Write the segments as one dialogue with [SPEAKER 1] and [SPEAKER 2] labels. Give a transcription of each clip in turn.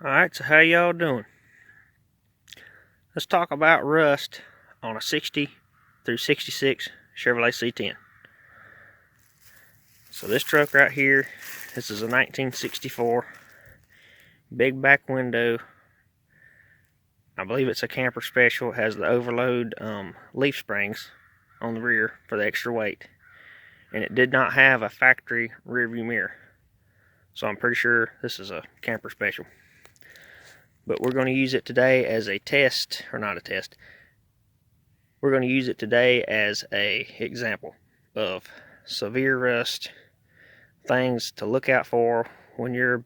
[SPEAKER 1] Alright, so how y'all doing? Let's talk about rust on a 60 through 66 Chevrolet C10. So this truck right here, this is a 1964. Big back window. I believe it's a camper special. It has the overload leaf springs on the rear for the extra weight. And it did not have a factory rear view mirror. So I'm pretty sure this is a camper special. But we're going to use it today as a test, or not a test. We're going to use it today as a example of severe rust, things to look out for when you're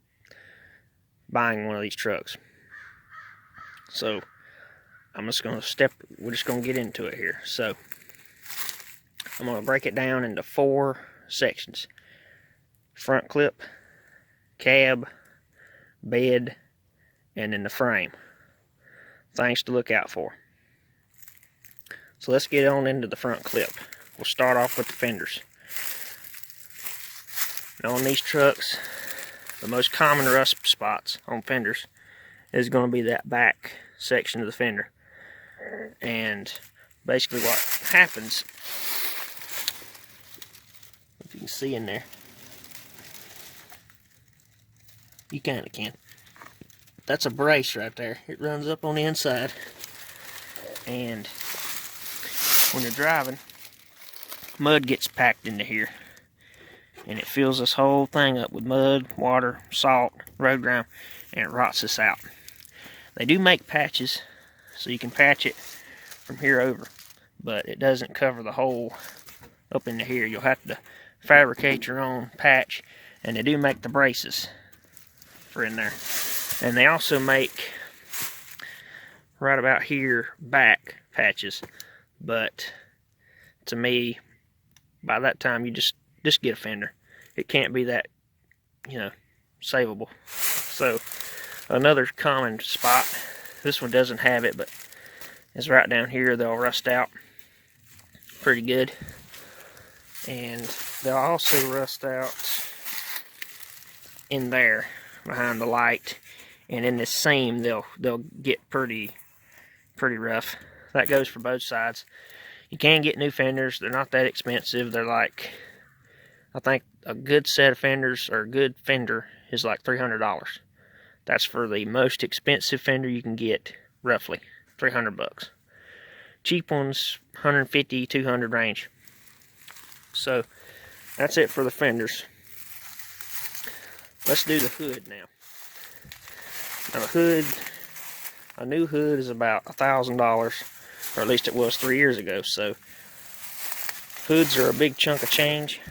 [SPEAKER 1] buying one of these trucks. So we're just going to get into it here. So I'm going to break it down into 4 sections: front clip, cab, bed, and in the frame. Things to look out for. So let's get on into the front clip. We'll start off with the fenders. Now on these trucks, the most common rust spots on fenders is going to be that back section of the fender. And basically what happens, if you can see in there, you kind of can. That's a brace right there. It runs up on the inside. And when you're driving, mud gets packed into here. And it fills this whole thing up with mud, water, salt, road grime, and it rots this out. They do make patches, so you can patch it from here over. But it doesn't cover the hole up into here. You'll have to fabricate your own patch. And they do make the braces for in there. And they also make, right about here, back patches. But to me, by that time, you just get a fender. It can't be that, savable. So another common spot, this one doesn't have it, but it's right down here. They'll rust out pretty good. And they'll also rust out in there behind the light. And in this seam, they'll get pretty rough. That goes for both sides. You can get new fenders. They're not that expensive. They're like, I think a good set of fenders, or a good fender, is like $300. That's for the most expensive fender you can get, roughly $300. Cheap ones, $150, $200 range. So that's it for the fenders. Let's do the hood now. Now the hood, a new hood is about $1,000, or at least it was 3 years ago. So hoods are a big chunk of change,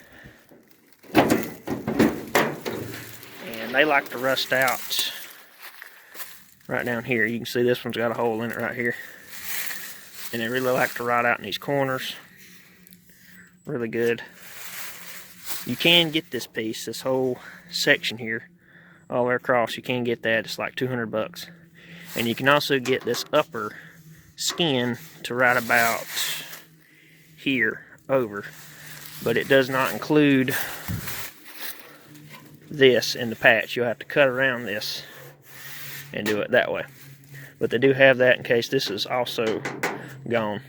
[SPEAKER 1] and they like to rust out right down here. You can see this one's got a hole in it right here, and they really like to rot out in these corners. Really good. You can get this piece, this whole section here, all the way across. You can get that. It's like $200. And you can also get this upper skin to right about here over, but it does not include this in the patch. You'll have to cut around this and do it that way. But they do have that in case this is also gone.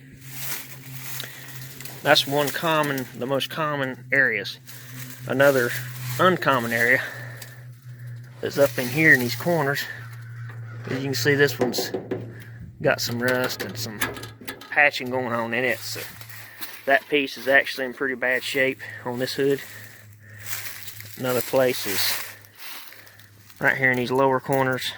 [SPEAKER 1] That's the most common areas. Another uncommon area is up in here in these corners. As you can see, this one's got some rust and some patching going on in it. So that piece is actually in pretty bad shape on this hood. Another place is right here in these lower corners.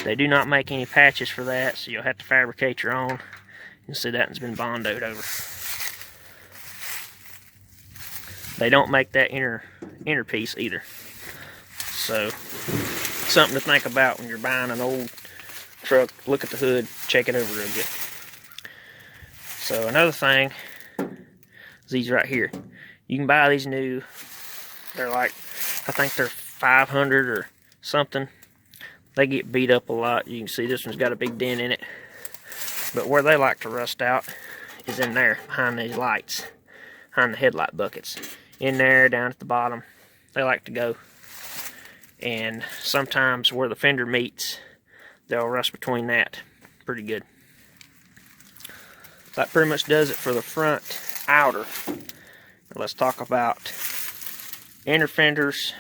[SPEAKER 1] They do not make any patches for that, so you'll have to fabricate your own. You can see that one's been bondoed over. They don't make that inner piece either. So something to think about when you're buying an old truck. Look at the hood, check it over real good. So another thing is these right here. You can buy these new. They're like, I think they're $500 or something. They get beat up a lot. You can see this one's got a big dent in it. But where they like to rust out is in there, behind these lights, behind the headlight buckets. In there, down at the bottom, they like to go. and sometimes where the fender meets, they'll rust between that pretty good. That pretty much does it for the front outer. Let's talk about inner fenders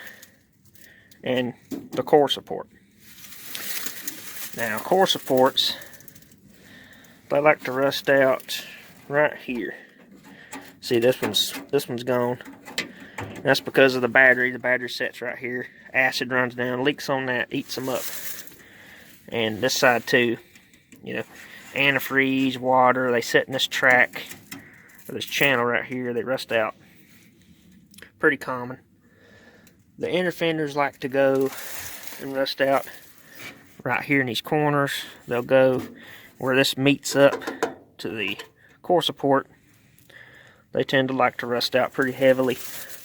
[SPEAKER 1] and the core support. Now, core supports, they like to rust out right here. See, this one's gone. That's because of the battery. The battery sets right here. Acid runs down, leaks on that, eats them up. And this side too, you know, antifreeze, water, they set in this track, or this channel right here, they rust out. Pretty common. The inner fenders like to go and rust out right here in these corners. They'll go where this meets up to the core support. They tend to like to rust out pretty heavily.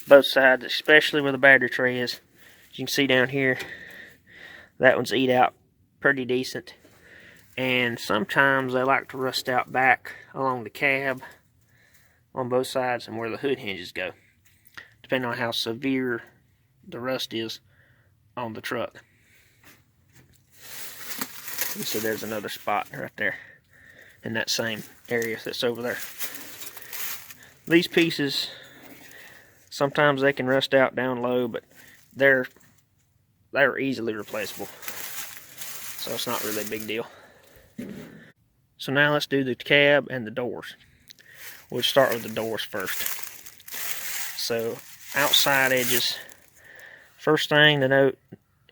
[SPEAKER 1] Both sides, especially where the battery tray is. As you can see down here, that one's eat out pretty decent. And sometimes they like to rust out back along the cab on both sides and where the hood hinges go, depending on how severe the rust is on the truck. So there's another spot right there in that same area that's over there. These pieces, sometimes they can rust out down low, but they're easily replaceable, so it's not really a big deal. So now let's do the cab and the doors. We'll start with the doors first. So outside edges, first thing to note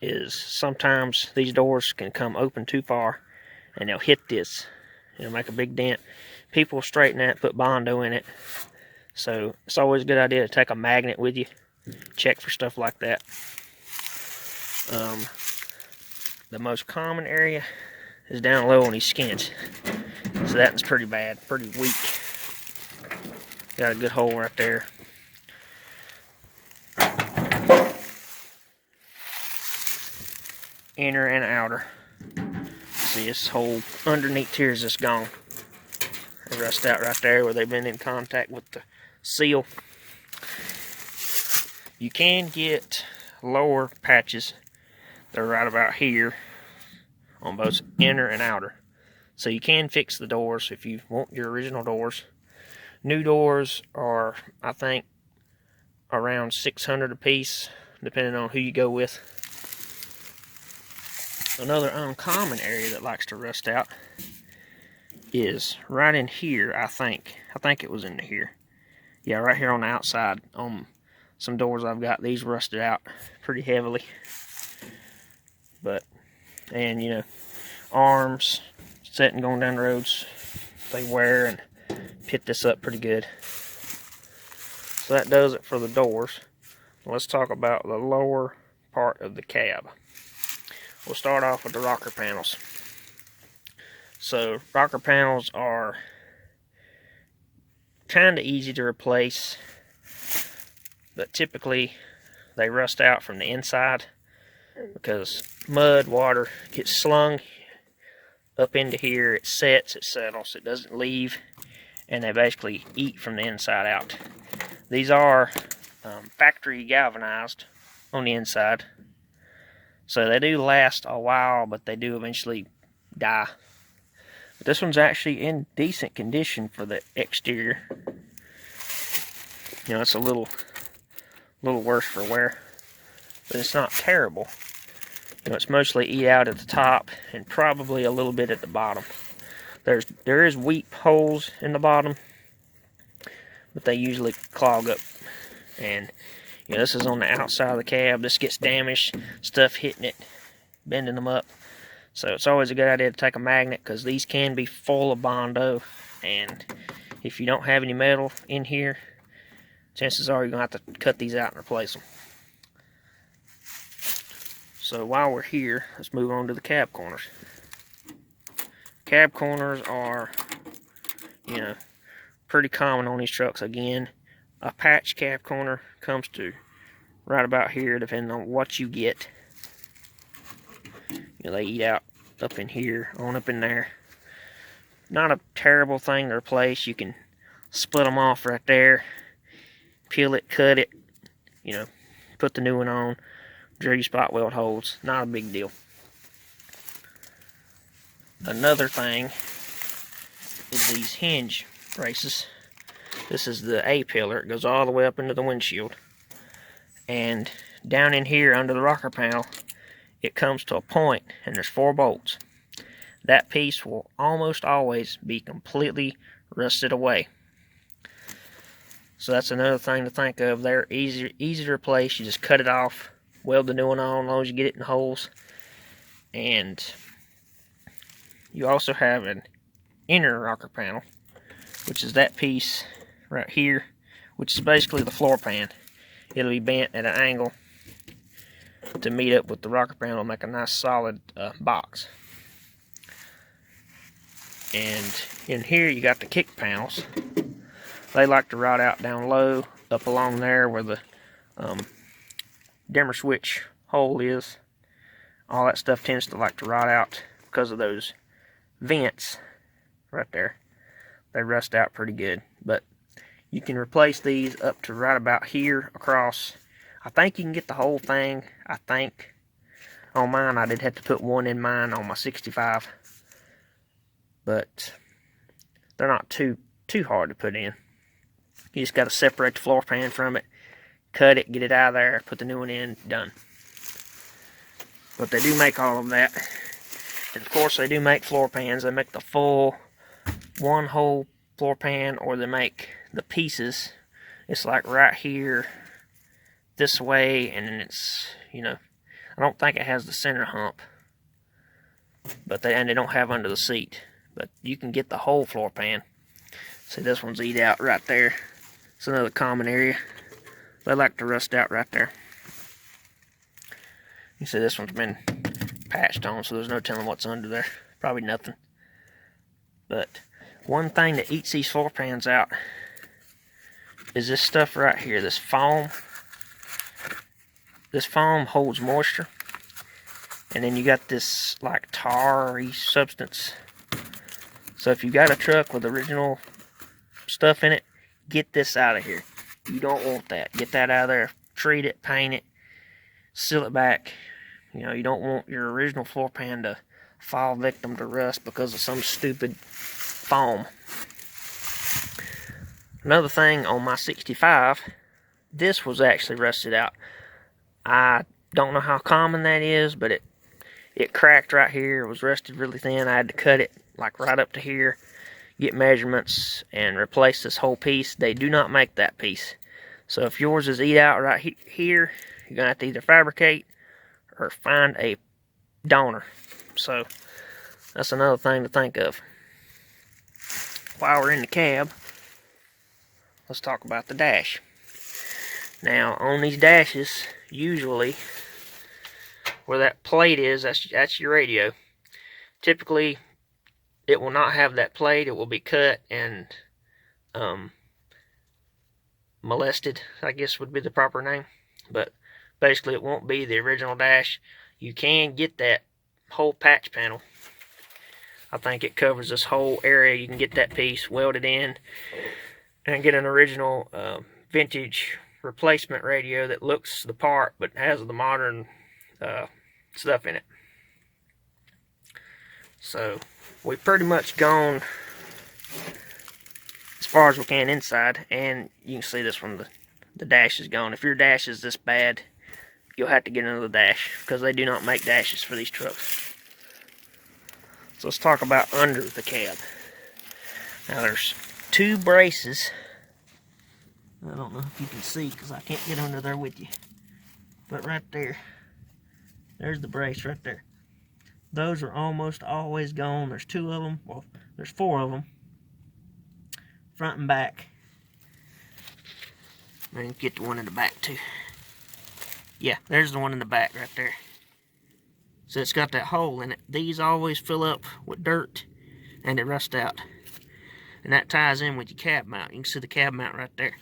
[SPEAKER 1] is sometimes these doors can come open too far and they'll hit this. It'll make a big dent. People will straighten that, put Bondo in it. So it's always a good idea to take a magnet with you. Check for stuff like that. The most common area is down low on these skins. So that one's pretty bad, pretty weak. Got a good hole right there. Inner and outer. See, this hole underneath here is just gone. They rust out right there where they've been in contact with the seal. You can get lower patches. They're right about here on both inner and outer. So you can fix the doors if you want your original doors. New doors are, I think, around $600 a piece, depending on who you go with. Another uncommon area that likes to rust out is right in here, I think. I think it was in here. Yeah, right here on the outside. On some doors I've got, these rusted out pretty heavily. And you know, arms, setting going down the roads, they wear and pit this up pretty good. So that does it for the doors. Let's talk about the lower part of the cab. We'll start off with the rocker panels. So rocker panels are kind of easy to replace, but typically they rust out from the inside because mud, water gets slung up into here, it sets, it settles, it doesn't leave, and they basically eat from the inside out. These are factory galvanized on the inside, so they do last a while, but they do eventually die. But this one's actually in decent condition for the exterior. You know, it's a little worse for wear, but it's not terrible. You know, it's mostly eat out at the top and probably a little bit at the bottom. There is weep holes in the bottom, but they usually clog up. And you know, this is on the outside of the cab. This gets damaged, stuff hitting it, bending them up. So it's always a good idea to take a magnet, because these can be full of Bondo, and if you don't have any metal in here, chances are you're going to have to cut these out and replace them. So while we're here, let's move on to the cab corners. Cab corners are, you know, pretty common on these trucks. Again, a patch cab corner comes to right about here, depending on what you get. You know, they eat out up in here, on up in there. Not a terrible thing to replace. You can split them off right there, peel it, cut it, you know, put the new one on. Drew spot weld holes, not a big deal. Another thing is these hinge braces. This is the A pillar. It goes all the way up into the windshield. And down in here under the rocker panel, it comes to a point and there's 4 bolts. That piece will almost always be completely rusted away. So that's another thing to think of. They're easy to replace. You just cut it off, weld the new one on as long as you get it in the holes. And you also have an inner rocker panel, which is that piece right here, which is basically the floor pan. It'll be bent at an angle to meet up with the rocker panel and make a nice solid box. And in here you got the kick panels. They like to rot out down low, up along there where the dimmer switch hole is. All that stuff tends to like to rot out because of those vents right there. They rust out pretty good. But you can replace these up to right about here across. I think you can get the whole thing. I think on mine I did have to put one in mine on my 65. But they're not too hard to put in. You just got to separate the floor pan from it, cut it, get it out of there, put the new one in, done. But they do make all of that. And of course they do make floor pans. They make the full one whole floor pan, or they make the pieces. It's like right here this way, and then it's, you know, I don't think it has the center hump. But they don't have under the seat. But you can get the whole floor pan. See, this one's eat out right there. It's another common area. They like to rust out right there. You see this one's been patched on, so there's no telling what's under there. Probably nothing. But one thing that eats these floor pans out is this stuff right here, this foam. This foam holds moisture. And then you got this like tarry substance. So if you got a truck with original stuff in it, get this out of here. You don't want that. Get that out of there. Treat it, paint it, seal it back. You know, you don't want your original floor pan to fall victim to rust because of some stupid foam. Another thing on my 65, this was actually rusted out. I don't know how common that is, but it cracked right here. It was rusted really thin. I had to cut it like right up to here, get measurements, and replace this whole piece. They do not make that piece. So if yours is eat out right here, you're going to have to either fabricate or find a donor. So that's another thing to think of. While we're in the cab, let's talk about the dash. Now on these dashes, usually where that plate is, that's your radio. Typically it will not have that plate. It will be cut and molested, I guess would be the proper name. But basically it won't be the original dash. You can get that whole patch panel. I think it covers this whole area. You can get that piece welded in and get an original vintage replacement radio that looks the part but has the modern stuff in it. So we've pretty much gone as far as we can inside, and you can see this one, the dash is gone. If your dash is this bad, you'll have to get another dash because they do not make dashes for these trucks. So let's talk about under the cab. Now there's 2 braces. I don't know if you can see because I can't get under there with you. But right there, there's the brace right there. Those are almost always gone. There's 2 of them. Well, there's 4 of them. Front and back. And get the one in the back too. Yeah, there's the one in the back right there. So it's got that hole in it. These always fill up with dirt and it rusts out. And that ties in with your cab mount. You can see the cab mount right there.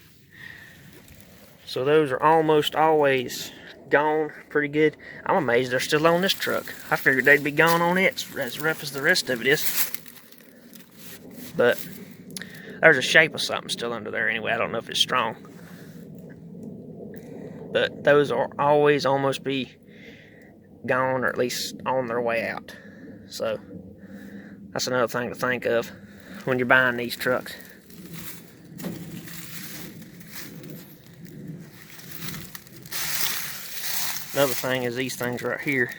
[SPEAKER 1] So those are almost always gone pretty good. I'm amazed they're still on this truck. I figured they'd be gone on it as rough as the rest of it is. But there's a shape of something still under there anyway. I don't know if it's strong. But those are always almost be gone, or at least on their way out. So that's another thing to think of when you're buying these trucks. Another thing is these things right here.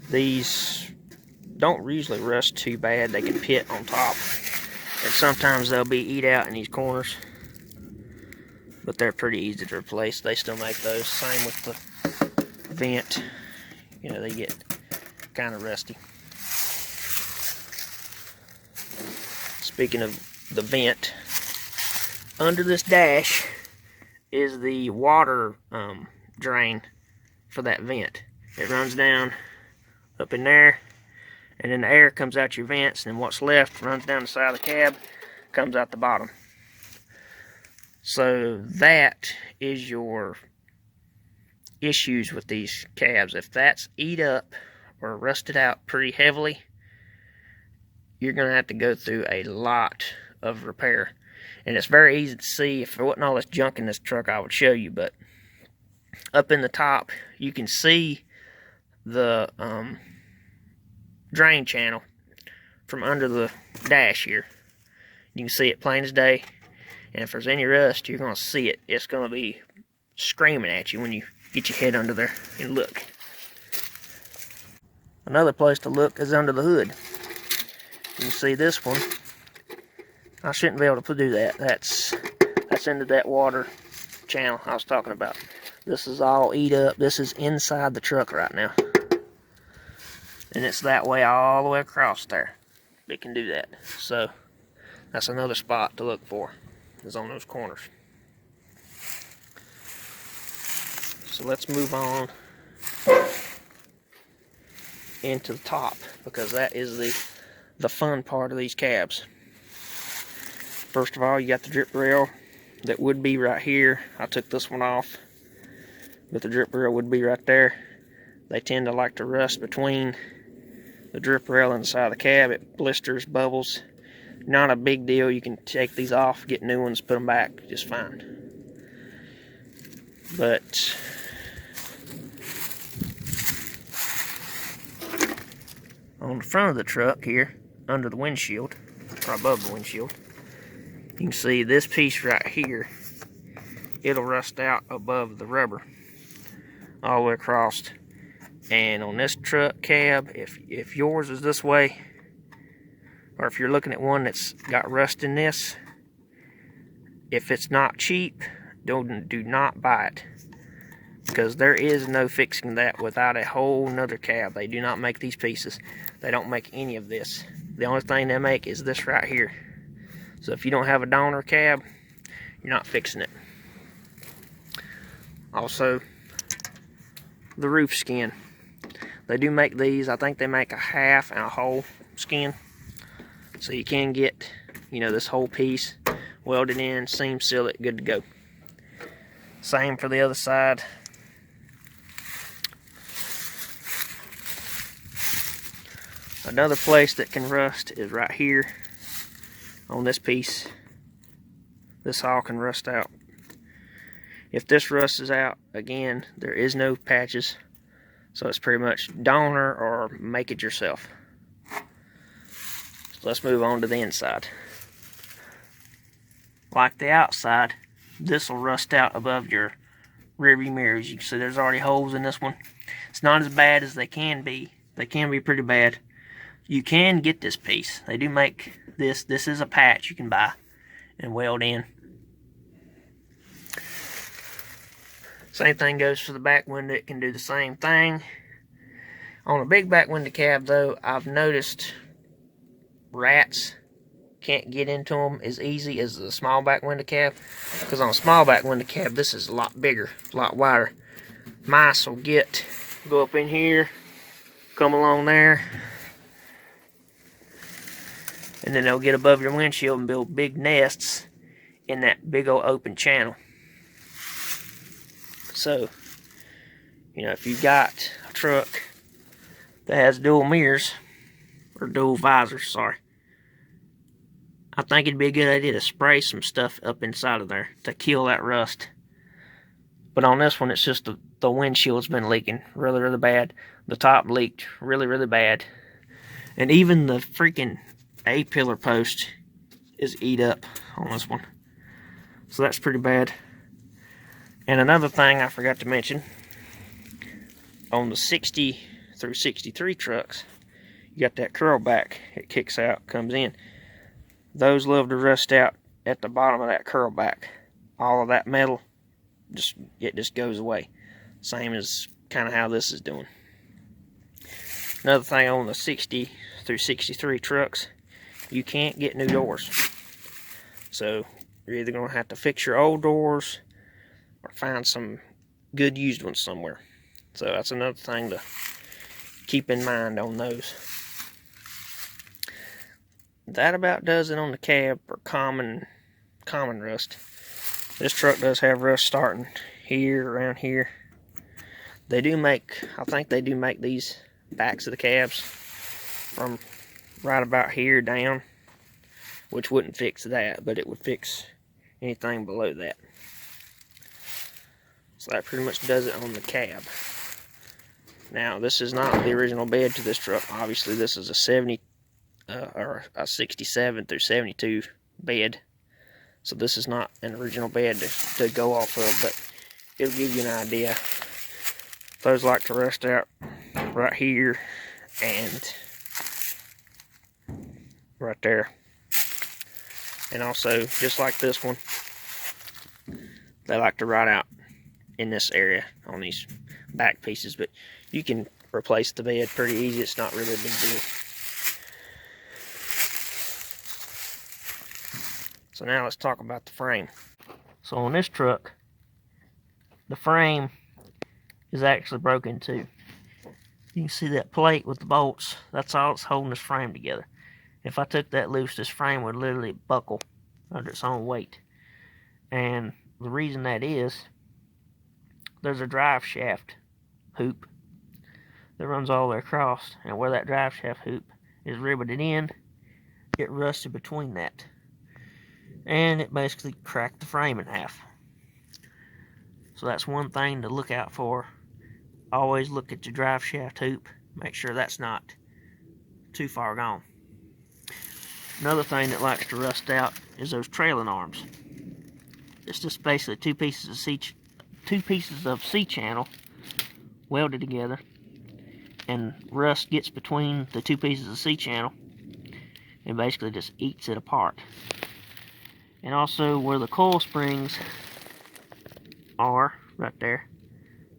[SPEAKER 1] These don't usually rust too bad. They can pit on top, and sometimes they'll be eat out in these corners, but they're pretty easy to replace. They still make those. Same with the vent. You know, they get kind of rusty. Speaking of the vent, under this dash is the water drain for that vent. It runs down up in there, and then the air comes out your vents, and then what's left runs down the side of the cab, comes out the bottom. So that is your issues with these cabs. If that's eat up or rusted out pretty heavily, you're going to have to go through a lot of repair. And it's very easy to see. If there wasn't all this junk in this truck, I would show you, but up in the top, you can see the drain channel from under the dash here. You can see it plain as day, and if there's any rust, you're going to see it. It's going to be screaming at you when you get your head under there and look. Another place to look is under the hood. You can see this one. I shouldn't be able to do that. That's into that water channel I was talking about. This is all eat up. This is inside the truck right now. And it's that way all the way across there. It can do that. So that's another spot to look for, is on those corners. So let's move on into the top, because that is the fun part of these cabs. First of all, you got the drip rail that would be right here. I took this one off, but the drip rail would be right there. They tend to like to rust between the drip rail and the side of the cab. It blisters, bubbles. Not a big deal. You can take these off, get new ones, put them back just fine. But on the front of the truck here, under the windshield, or above the windshield, you can see this piece right here. It'll rust out above the rubber all the way across. And on this truck cab, if yours is this way, or if you're looking at one that's got rust in this, if it's not cheap, do not buy it, because there is no fixing that without a whole nother cab. They do not make these pieces. They don't make any of this. The only thing they make is this right here. So if you don't have a donor cab, you're not fixing it. Also, the roof skin. They do make these. I think they make a half and a whole skin. So you can get, you know, this whole piece welded in, seam seal it, good to go. Same for the other side. Another place that can rust is right here on this piece. This all can rust out. If this rusts out, again, there is no patches. So it's pretty much donor or make it yourself. So let's move on to the inside. Like the outside, this will rust out above your rearview mirrors. You can see there's already holes in this one. It's not as bad as they can be. They can be pretty bad. You can get this piece. They do make this. This is a patch you can buy and weld in. Same thing goes for the back window. It can do the same thing. On a big back window cab, though, I've noticed rats can't get into them as easy as the small back window cab. Because on a small back window cab, this is a lot bigger, a lot wider. Mice will go up in here, come along there, and then they'll get above your windshield and build big nests in that big old open channel. So, you know, if you've got a truck that has dual mirrors, or dual visors, sorry, I think it'd be a good idea to spray some stuff up inside of there to kill that rust. But on this one, it's just the windshield's been leaking really, really bad. The top leaked really, really bad. And even the freaking A-pillar post is eat up on this one. So that's pretty bad. And another thing I forgot to mention, on the 60 through 63 trucks, you got that curl back. It kicks out, comes in. Those love to rust out at the bottom of that curl back. All of that metal, it just goes away. Same as kind of how this is doing. Another thing on the 60 through 63 trucks, you can't get new doors. So you're either going to have to fix your old doors or find some good used ones somewhere. So that's another thing to keep in mind on those. That about does it on the cab for common rust. This truck does have rust starting here, around here. They do make, I think they do make these backs of the cabs from right about here down, which wouldn't fix that, but it would fix anything below that. So that pretty much does it on the cab. Now, this is not the original bed to this truck. Obviously, this is a 67 through 72 bed. So this is not an original bed to go off of, but it'll give you an idea. Those like to rust out right here and right there. And also, just like this one, they like to rot out in this area on these back pieces, but you can replace the bed pretty easy. It's not really a big deal. So now let's talk about the frame. So on this truck, the frame is actually broken too. You can see that plate with the bolts. That's all that's holding this frame together. If I took that loose, this frame would literally buckle under its own weight. And the reason that is, there's a drive shaft hoop that runs all the way across, and where that drive shaft hoop is riveted in, it rusted between that. And it basically cracked the frame in half. So that's one thing to look out for. Always look at your drive shaft hoop. Make sure that's not too far gone. Another thing that likes to rust out is those trailing arms. It's just basically two pieces of C-channel welded together, and rust gets between the two pieces of C-channel and basically just eats it apart. And also where the coil springs are, right there,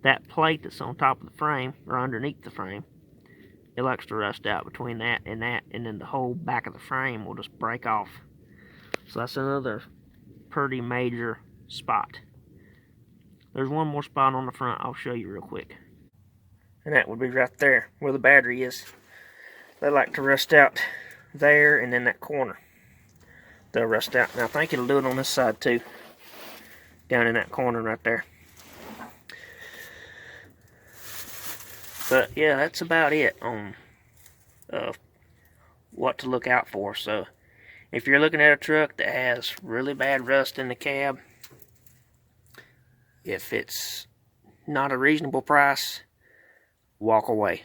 [SPEAKER 1] that plate that's on top of the frame, or underneath the frame, it likes to rust out between that, and then the whole back of the frame will just break off. So that's another pretty major spot. There's one more spot on the front I'll show you real quick. And that would be right there, where the battery is. They like to rust out there, and then that corner. They'll rust out. Now I think it'll do it on this side too. Down in that corner right there. But yeah, that's about it on what to look out for. So if you're looking at a truck that has really bad rust in the cab, if it's not a reasonable price, walk away.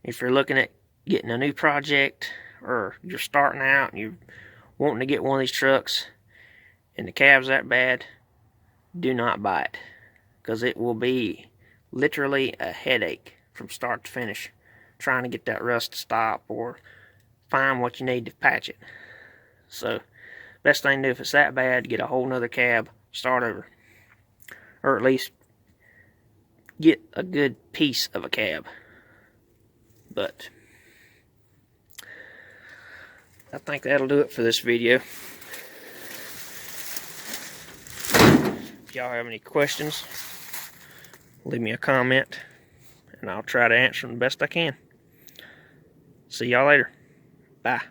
[SPEAKER 1] If you're looking at getting a new project, or you're starting out and you're wanting to get one of these trucks and the cab's that bad, do not buy it, because it will be literally a headache from start to finish trying to get that rust to stop or find what you need to patch it. So best thing to do if it's that bad, get a whole nother cab, start over, or at least get a good piece of a cab. But I think that'll do it for this video. If y'all have any questions, leave me a comment, and I'll try to answer them the best I can. See y'all later. Bye.